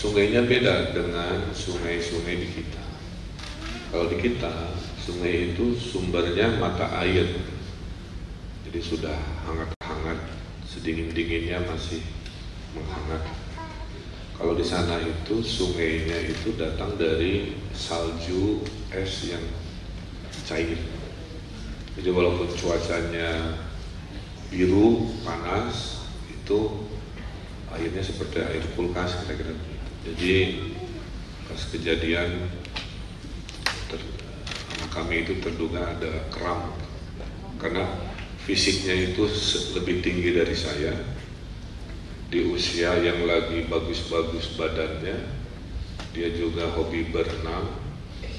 Sungainya beda dengan sungai-sungai di kita. Kalau di kita, sungai itu sumbernya mata air. Jadi sudah hangat-hangat, sedingin-dinginnya masih menghangat. Kalau di sana itu sungainya itu datang dari salju es yang cair. Jadi walaupun cuacanya biru, panas, itu airnya seperti air kulkas kira-kira. Jadi pas kejadian kami itu terduga ada kram karena fisiknya itu lebih tinggi dari saya, di usia yang lagi bagus-bagus badannya, dia juga hobi berenang,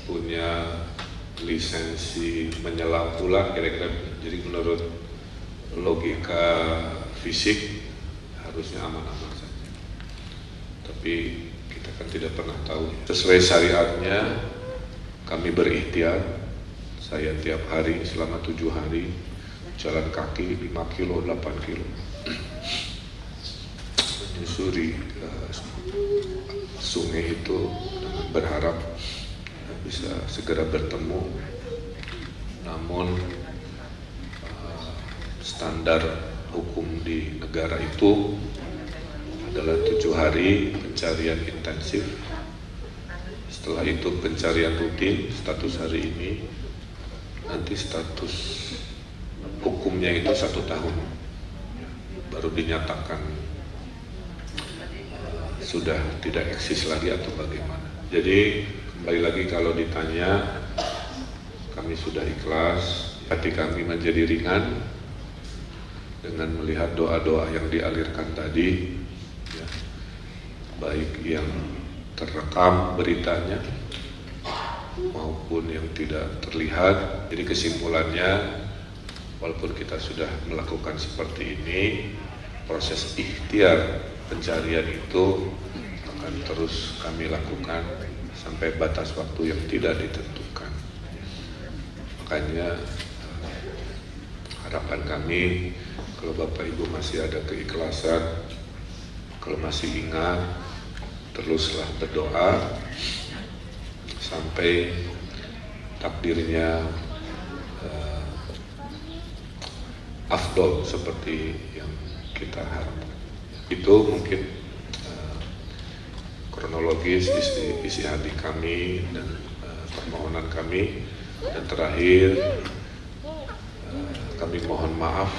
punya lisensi menyelam pula kira-kira. Jadi menurut logika fisik harusnya aman-aman saja, tapi kita kan tidak pernah tahu. Sesuai syariatnya kami berikhtiar, saya tiap hari selama 7 hari jalan kaki 5 kilo, 8 kilo menyusuri sungai itu dengan berharap bisa segera bertemu. Namun standar hukum di negara itu adalah 7 hari pencarian intensif. Setelah itu pencarian rutin, status hari ini, nanti status hukumnya itu 1 tahun, baru dinyatakan sudah tidak eksis lagi atau bagaimana. Jadi kembali lagi kalau ditanya, kami sudah ikhlas, hati kami menjadi ringan dengan melihat doa-doa yang dialirkan tadi, ya, baik yang terekam beritanya maupun yang tidak terlihat. Jadi kesimpulannya, walaupun kita sudah melakukan seperti ini, proses ikhtiar pencarian itu akan terus kami lakukan sampai batas waktu yang tidak ditentukan. Makanya harapan kami, kalau Bapak Ibu masih ada keikhlasan, kalau masih ingat, teruslah berdoa sampai takdirnya afdol seperti yang kita harapkan. Itu mungkin kronologis isi hati kami dan permohonan kami. Dan terakhir, kami mohon maaf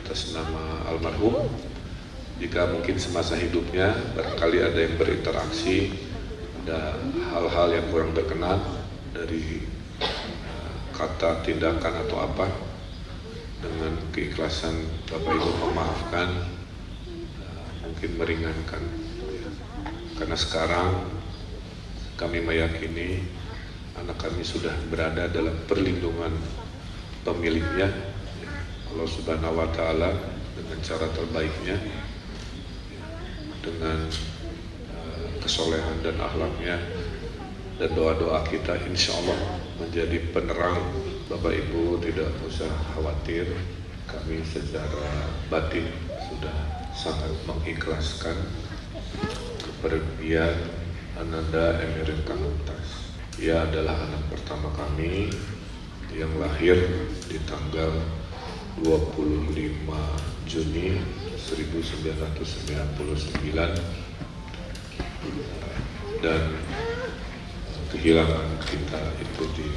atas nama almarhum jika mungkin semasa hidupnya barangkali ada yang berinteraksi, ada hal-hal yang kurang berkenan dari kata, tindakan atau apa. Dengan keikhlasan Bapak Ibu memaafkan, mungkin meringankan, karena sekarang kami meyakini anak kami sudah berada dalam perlindungan pemiliknya, Allah Subhanahu wa Ta'ala, dengan cara terbaiknya, dengan kesolehan dan akhlaknya, dan doa-doa kita insya Allah menjadi penerang. Bapak Ibu tidak usah khawatir, kami secara batin sudah sangat mengikhlaskan kepergian Ananda Emeril Kan Mumtaz. Ia adalah anak pertama kami yang lahir di tanggal 25 Juni 1999 dan kehilangan kita itu di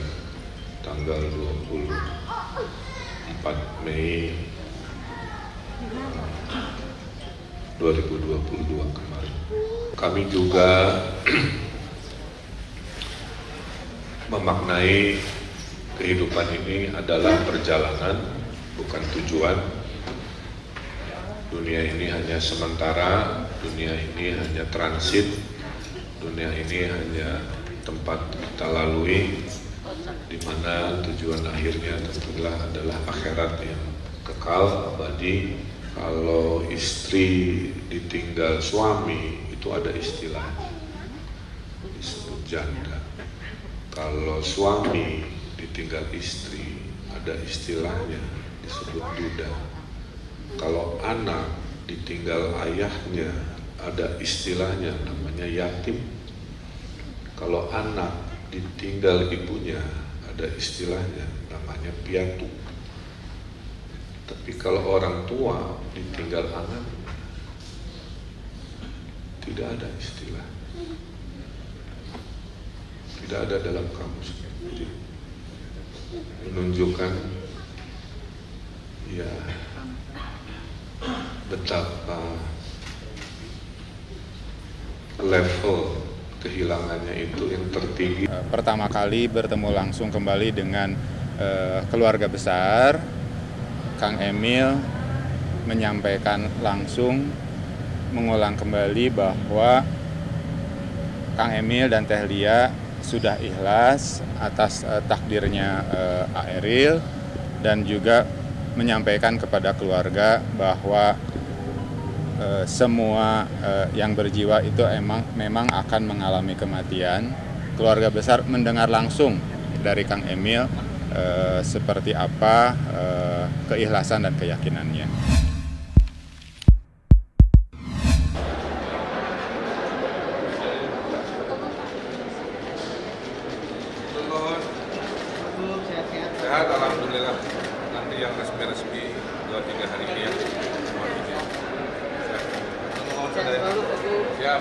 tanggal 24 Mei 2022 kemarin. Kami juga memaknai kehidupan ini adalah perjalanan, bukan tujuan. Dunia ini hanya sementara, dunia ini hanya transit, dunia ini hanya tempat kita lalui, di mana tujuan akhirnya tentulah adalah akhirat yang kekal, abadi. Kalau istri ditinggal suami itu ada istilah disebut janda. Kalau suami ditinggal istri ada istilahnya disebut duda. Kalau anak ditinggal ayahnya ada istilahnya namanya namanya yatim. Kalau anak ditinggal ibunya, ada istilahnya namanya piatu. Tapi kalau orang tua ditinggal anak, tidak ada istilah. Tidak ada dalam kamus. Jadi, menunjukkan ya betapa level kehilangannya itu yang tertinggi. Pertama kali bertemu langsung kembali dengan keluarga besar, Kang Emil menyampaikan langsung, mengulang kembali bahwa Kang Emil dan Teh Lia sudah ikhlas atas takdirnya Eril, dan juga menyampaikan kepada keluarga bahwa semua yang berjiwa itu memang akan mengalami kematian. Keluarga besar mendengar langsung dari Kang Emil seperti apa keikhlasan dan keyakinannya. Sehat, alhamdulillah. Nanti yang resmi 2-3 hari ini ya. Siap.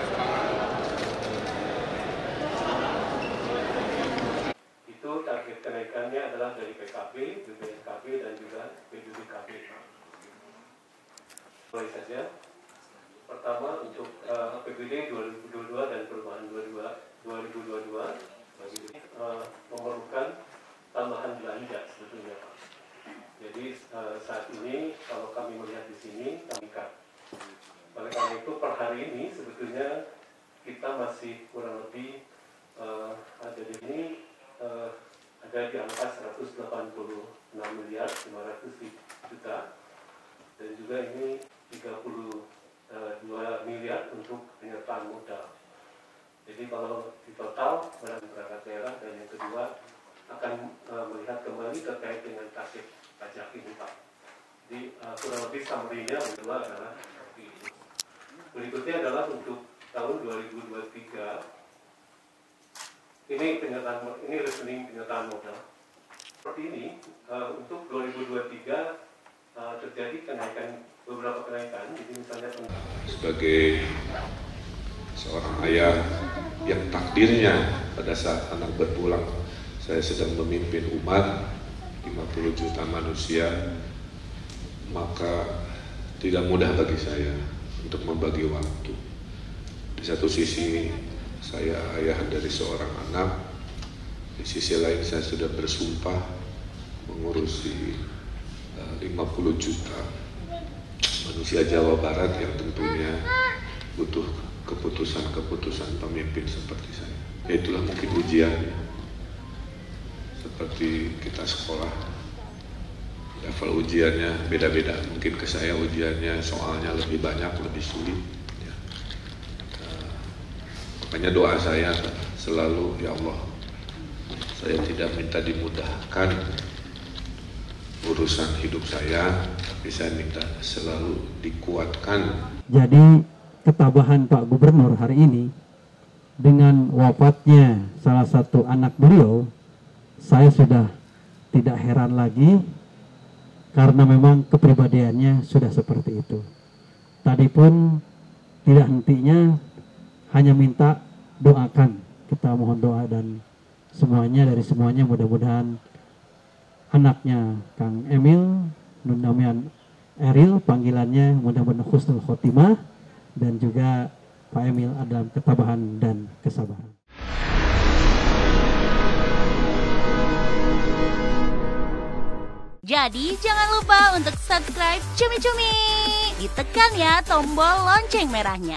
Itu target kenaikannya adalah dari PKB, BPSKB, dan juga PBBKB. Mulai saja. Pertama untuk APBD 2022 dan perubahan 2022 memerlukan tambahan belanja sebetulnya, Pak. Jadi saat ini kalau kami melihat di sini kami cut. Oleh karena itu per hari ini sebetulnya kita masih kurang lebih ada di sini ada di angka 186 miliar 500 juta, dan juga ini 32 miliar untuk penyertaan modal. Jadi kalau di total perangkat daerah, dan yang kedua akan melihat kembali terkait dengan target pajak ini, Pak. Jadi kurang lebih summary-nya adalah seperti itu. Berikutnya adalah untuk tahun 2023. Ini rekening penyertaan modal. Seperti ini untuk 2023 terjadi beberapa kenaikan. Jadi misalnya sebagai seorang ayah yang takdirnya pada saat anak berpulang, saya sedang memimpin umat 50 juta manusia, maka tidak mudah bagi saya untuk membagi waktu. Di satu sisi saya ayah dari seorang anak, di sisi lain saya sudah bersumpah mengurusi 50 juta manusia Jawa Barat yang tentunya butuh keputusan-keputusan pemimpin seperti saya. Itulah mungkin ujiannya. Seperti kita sekolah, level ujiannya beda-beda. Mungkin ke saya ujiannya soalnya lebih banyak, lebih sulit. Ya. Makanya doa saya selalu, ya Allah, saya tidak minta dimudahkan urusan hidup saya, tapi saya minta selalu dikuatkan. Jadi ketabahan Pak Gubernur hari ini dengan wafatnya salah satu anak beliau, saya sudah tidak heran lagi, karena memang kepribadiannya sudah seperti itu. Tadi pun tidak hentinya hanya minta doakan, kita mohon doa dan dari semuanya mudah-mudahan anaknya Kang Emil, Nunamian Eril panggilannya, mudah-mudahan husnul khotimah, dan juga Pak Emil dalam ketabahan dan kesabaran. Jadi jangan lupa untuk subscribe Cumi Cumi. Ditekan ya tombol lonceng merahnya.